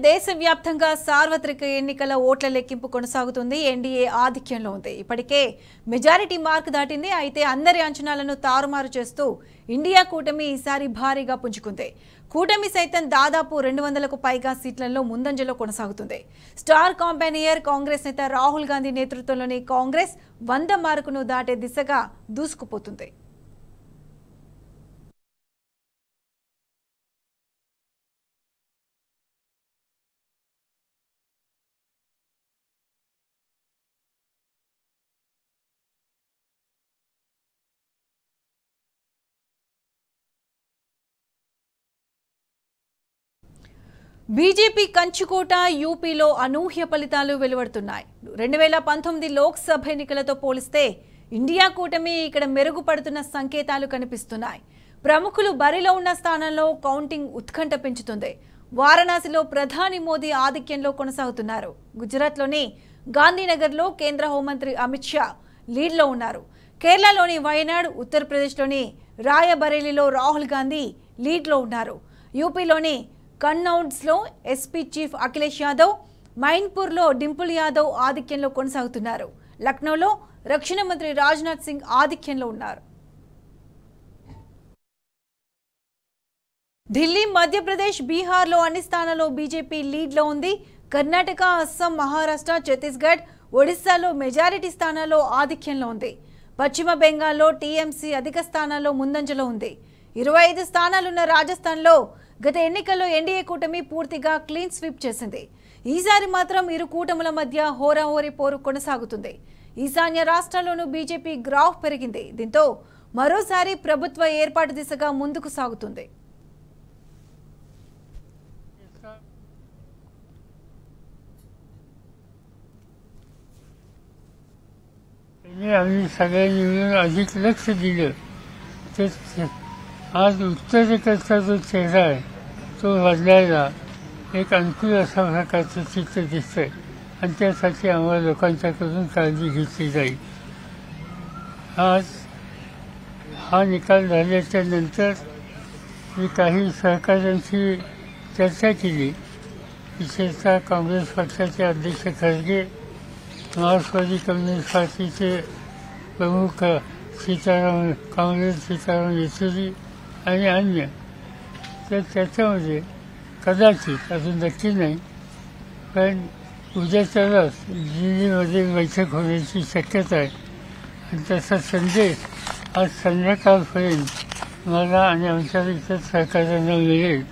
దేశవ్యాప్తంగా సార్వత్రిక ఎన్నికల ఓట్ల లెక్కింపు కొనసాగుతుంది. ఎన్డీఏ ఆధిక్యంలో ఉంది. ఇప్పటికే మెజారిటీ మార్క్ దాటింది. అయితే అందరి అంచనాలను తారుమారు చేస్తూ ఇండియా కూటమి ఈసారి భారీగా పుంజుకుంది. కూటమి సైతం దాదాపు 200కు పైగా సీట్లలో ముందంజలో కొనసాగుతుంది. స్టార్ కాంపెయినర్ కాంగ్రెస్ నేత రాహుల్ గాంధీ నేతృత్వంలోని కాంగ్రెస్ 100 మార్కును దాటే దిశగా దూసుకుపోతుంది. బీజేపీ కంచుకోట యూపీలో అనూహ్య ఫలితాలు వెలువడుతున్నాయి. 2019 లోక్సభ ఎన్నికలతో పోలిస్తే ఇండియా కూటమి ఇక్కడ మెరుగుపడుతున్న సంకేతాలు కనిపిస్తున్నాయి. ప్రముఖులు బరిలో ఉన్న స్థానంలో కౌంటింగ్ ఉత్కంఠ పెంచుతుంది. వారణాసిలో ప్రధాని మోదీ ఆధిక్యంలో కొనసాగుతున్నారు. గుజరాత్లోని గాంధీనగర్లో కేంద్ర హోంమంత్రి అమిత్ షా లీడ్లో ఉన్నారు. కేరళలోని వయనాడ్, ఉత్తరప్రదేశ్లోని రాయబరేలీలో రాహుల్ గాంధీ లీడ్లో ఉన్నారు. యూపీలోని కన్నౌడ్స్లో ఎస్పీ చీఫ్ అఖిలేష్ యాదవ్, మైన్పూర్లో డింపుల్ యాదవ్ ఆధిక్యంలో కొనసాగుతున్నారు. లక్నోలో రక్షణ మంత్రి రాజ్నాథ్ సింగ్ ఆధిక్యంలో ఉన్నారు. ఢిల్లీ, మధ్యప్రదేశ్, బీహార్లో అన్ని స్థానాల్లో బీజేపీ లీడ్లో ఉంది. కర్ణాటక, అస్సాం, మహారాష్ట్ర, ఛత్తీస్గఢ్, ఒడిశాలో మెజారిటీ స్థానాల్లో ఆధిక్యంలో ఉంది. పశ్చిమ బెంగాల్లో టీఎంసీ అధిక స్థానాల్లో ముందంజలో ఉంది. 25 స్థానాలున్న రాజస్థాన్లో గత ఎన్నికల్లో ఎన్డీఏ కూటమి పూర్తిగా క్లీన్ స్వీప్ చేసింది. ఈసారి మాత్రం ఇరు కూటముల మధ్య హోరాహోరీ పోరు కొనసాగుతుంది. ఈశాన్య రాష్ట్రాల్లోనూ బీజేపీ గ్రాఫ్ పెరిగింది. దీంతో మరోసారి ప్రభుత్వ ఏర్పాటు దిశగా ముందుకు సాగుతుంది. आज उत्तरेकडचा जो चेहरा आहे तो बदलायला एक अनुकूल अशा प्रकारचं चित्र दिसतंय आणि त्यासाठी आम्हाला लोकांच्याकडून काळजी घेतली जाईल. आज हा निकाल झाल्याच्या नंतर मी काही सहकाऱ्यांशी चर्चा केली. विशेषतः काँग्रेस पक्षाचे अध्यक्ष खरगे, मार्क्सवादी कम्युनिस्ट पार्टीचे प्रमुख काँग्रेस सीताराम येचुरी आणि अन्य. तर त्याच्यामध्ये कदाचित अजून नक्की नाही, पण उद्याच्यालाच दिल्लीमध्ये बैठक होण्याची शक्यता आहे. आणि त्याचा संदेश आज संध्याकाळपर्यंत मला आणि आमच्या इतर सहकार्यांना मिळेल.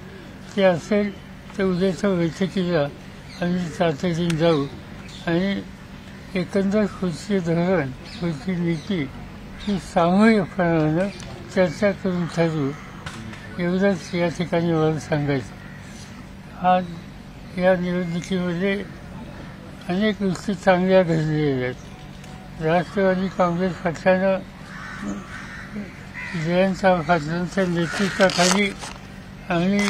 ते असेल तर उद्याच्या बैठकीला आम्ही तातडीने जाऊ आणि एकंदर पुढचे धोरण, पुढची नीती ही सामूहिकपणानं चर्चा करून ठरवू, एवढंच या ठिकाणी मला सांगायचं. आज या निवडणुकीमध्ये अनेक गोष्टी चांगल्या घडलेल्या आहेत. राष्ट्रवादी काँग्रेस पक्षानं जयंत पाटलांच्या नेतृत्वाखाली आम्ही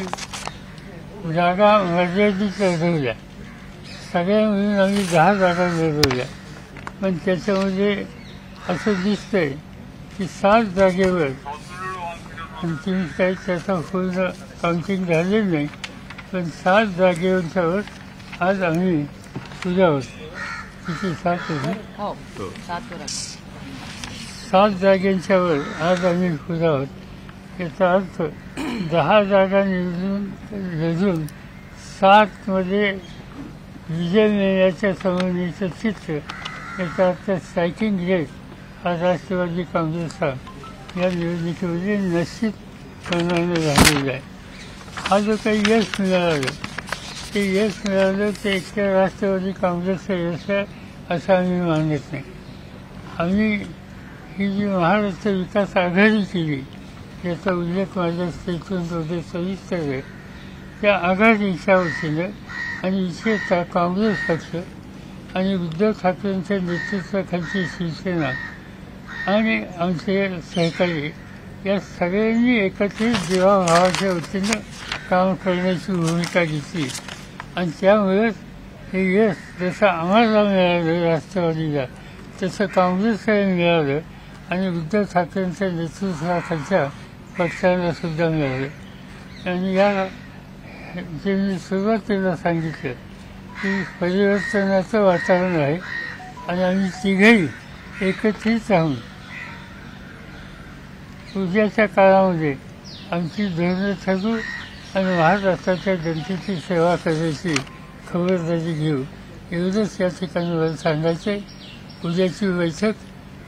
जागा मर्यादित लढवल्या. सगळ्या मिळून आम्ही 10 जागा लढवल्या. पण त्याच्यामध्ये असं दिसतंय की 7 जागेवर अंतिम काही त्याचा पूर्ण काउंटिंग झालेलं नाही, पण 7 जागेवरच्यावर आज आम्ही पुढे आहोत. किती 7 होते? 7 जागेंच्यावर आज आम्ही पुढे आहोत. याचा अर्थ 10 जागा लढून 7 मध्ये विजय मिळण्याच्या समोरीचं चित्र, याचा अर्थ स्ट्रायकिंग रेट हा राष्ट्रवादी काँग्रेसचा या निवडणुकीमध्ये निश्चितपणाने झालेला आहे. हा जो काही यश मिळालं ते एकट्या राष्ट्रवादी काँग्रेसचं यश आहे असं आम्ही मानत नाही. आम्ही ही जी महाराष्ट्र विकास आघाडी केली, याचा उल्लेख माझ्या स्टेटमेंटमध्ये सविस्तर आहे. त्या आघाडीच्या वतीनं आणि विशेषतः काँग्रेस पक्ष आणि उद्धव ठाकरेंच्या नेतृत्वाखालची शिवसेना आणि आमचे सहकारी या सगळ्यांनी एकत्रित जीवाभावाच्या वतीनं काम करण्याची भूमिका घेतली. आणि त्यामुळेच हे यश जसं आम्हाला मिळालं राष्ट्रवादीला, तसं काँग्रेसला मिळालं आणि उद्धव ठाकरेंच्या नेतृत्वाखालच्या पक्षाला सुद्धा मिळालं. आणि जे मी सुरुवातीला सांगितलं की परिवर्तनाचं वातावरण आहे आणि आम्ही तिघेही एकत्रित राहून उद्याच्या काळामध्ये आमची धोरणं ठरवू आणि महाराष्ट्राच्या जनतेची सेवा करायची खबरदारी घेऊ एवढंच या ठिकाणी मला सांगायचं आहे. उद्याची बैठक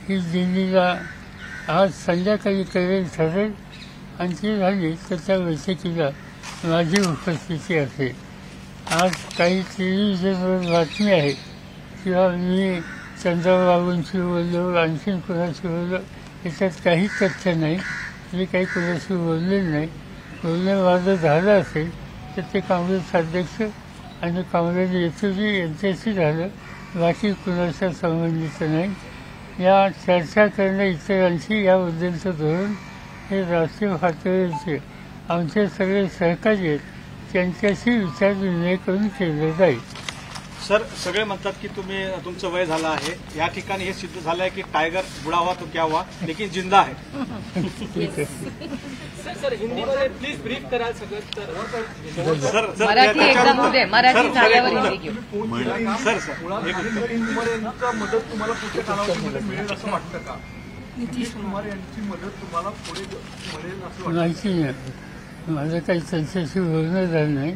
ही दिल्लीला आज संध्याकाळी करेल ठरेल आणि ती झाली तर त्या बैठकीला माझी उपस्थिती असेल. आज काही टेलिव्हिजनवर बातमी आहे किंवा मी चंद्रबाबूंशी बोललो आणखीन कुणाशी बोललो याच्यात काही तथ्य नाही. मी काही कुणाशी बोललेलं नाही. बोलणं माझं झालं असेल तर ते काँग्रेस अध्यक्ष आणि काँग्रेस नेतृत्व यांच्याशी झालं, बाकी कुणाच्या संबंधित नाही. या चर्चा करणं इतरांशी याबद्दलचं धोरण हे राष्ट्रीय पातळीवरचे आमचे सगळे सहकारी आहेत त्यांच्याशी विचारविनिमय करून केलं जाईल. सर, सगळे म्हणतात की तुमचं वय झालं आहे. या ठिकाणी हे सिद्ध झालं आहे की टायगर बुढ़ा हुआ तो क्या हुआ लेकिन जिंदा है. सर हिंदीमध्ये प्लीज ब्रीफ कराल सगळं. सर मराठी एकदम होऊ दे, मराठी झाल्यावर हिंदी घेऊ. सर मदत तुम्हाला पुढच्या कालावधीमध्ये मिळेल असं वाटतं का? नितीश कुमार यांची मदत तुम्हाला पुढे मिळेल असं वाटतं? माहिती नाही. माझं काही त्यांच्याशी बोलणं झालं नाही.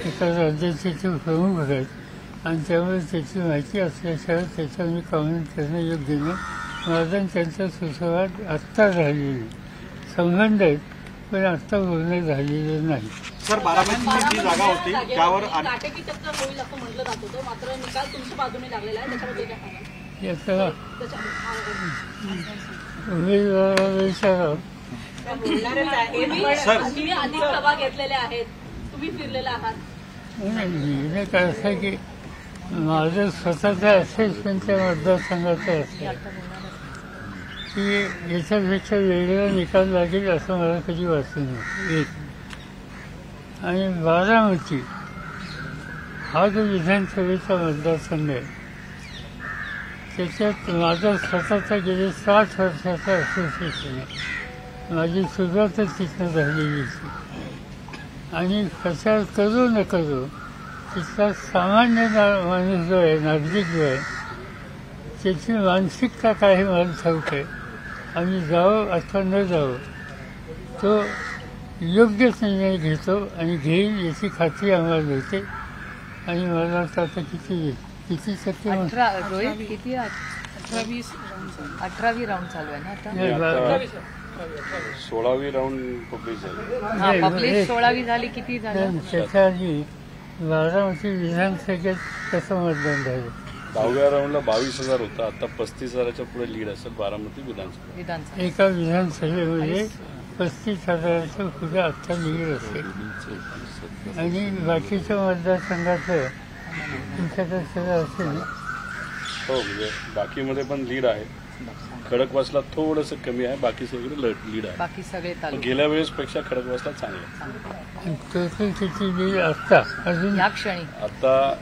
एका राज्याचे ते प्रमुख आहेत आणि त्यामुळे त्याची माहिती असल्याशिवाय त्याच्यावर मी कमेंट करणं योग्य नाही. माझा आणि त्यांचा सुसंवाद आत्ता झालेला नाही. संबंध आहेत पण आत्ता बोलणं झालेलं नाही. सर, बारामतीची जी जागा होती त्यावर नाटकी टक्कर होईल असं म्हटलं जात होतं, मात्र निकाल तुमच्या बाजूने लागलेला आहे, त्याच्याबद्दल काय सांगाल? याचा उमेदवाराला विचारावं. तुम्ही अधिक सभा घेतलेल्या आहेत, तुम्ही फिरलेला आहात. निर्णय काय असा की माझं स्वतःचा असेसमेंट त्या मतदारसंघाचं असेल की याच्यापेक्षा वेगळा निकाल लागेल असं मला कधी वाटलं नाही. एक आणि बारामती हा जो विधानसभेचा मतदारसंघ आहे त्याच्यात माझा स्वतःचा गेले 60 वर्षाचा असोसिएशन आहे. माझी सुरुवातच तिथनं झालेली होती आणि प्रचार करू न करू तिथला सामान्य माणूस जो आहे, नागरिक जो आहे, त्याची मानसिकता काय हे मला ठाऊक आहे. आम्ही जावं अथवा न जावं तो योग्यच निर्णय घेतो आणि घेईल याची खात्री आम्हाला होते. आणि मला वाटतं आता किती टक्के 18 किती 18वी राऊंड चालू आहे ना आता. 16वी राऊंड पब्लिश झाली. हा, पब्लिश 16वी झाली. किती झालं? त्याच्या आधी बारामती विधानसभेत कसं मतदान झालं? 10व्या राऊंडला 22,000 होता. आता 35,000च्या पुढे लीड असेल बारामती विधानसभा. एका विधानसभेमध्ये 35,000च्या पुढे आत्ता लीड असेल आणि बाकीच्या मतदारसंघाचं तुमच्याकडे सगळं असेल. हो, म्हणजे बाकीमध्ये पण लीड आहे. खडकवासला थोडंसं कमी आहे, बाकी सगळे लीड आहे. बाकी सगळे तालुके गेल्या वेळेसपेक्षा खडकवासला चांगलं आहे. टोटल किती लीड आत्ता अजून या क्षणी आता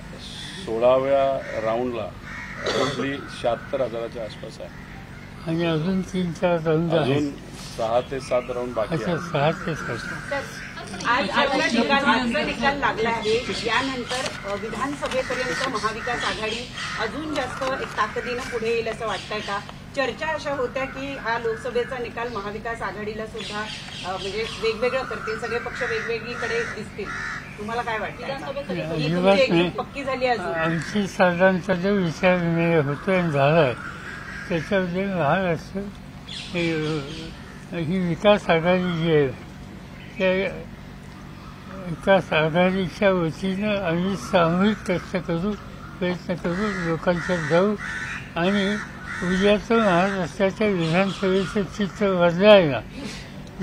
16व्या राऊंडला आपली 76,000च्या आसपास आहे. आणि अजून 3-4 राऊंड अजून आहेत. 6 ते 7 राऊंड बाकी अच्छा, आहे. 6 ते 7. आजचा निकाल लागला आहे. यानंतर विधानसभेपर्यंत महाविकास आघाडी अजून जास्त एक ताकदीनं पुढे येईल असं वाटतंय का? चर्चा अशा होत्या की हा लोकसभेचा निकाल महाविकास आघाडीला सुद्धा म्हणजे वेगवेगळं करतील, सगळे पक्ष वेगवेगळीकडे दिसतील. तुम्हाला काय वाटतं? पक्की झाली अजून? आमची साधारणतः जो विचारविनिमय होतो आणि झाला आहे त्याच्यामध्ये महाराष्ट्र ही विकास आघाडी जी आहे त्या विकास आघाडीच्या वतीनं आम्ही सामूहिक कष्ट करू, प्रयत्न करू, लोकांच्यात जाऊ आणि उद्याचं महाराष्ट्राच्या विधानसभेचं चित्र बदलायला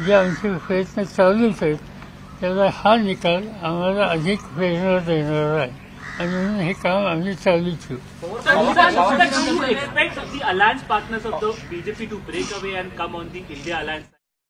जे आमचे प्रयत्न चालूच आहेत त्याला हा निकाल आम्हाला अधिक प्रेरणा देणारा आहे आणि म्हणून हे काम आम्ही चालू ठेवू. Expect the alliance partners of the BJP to break away and come on the India alliance.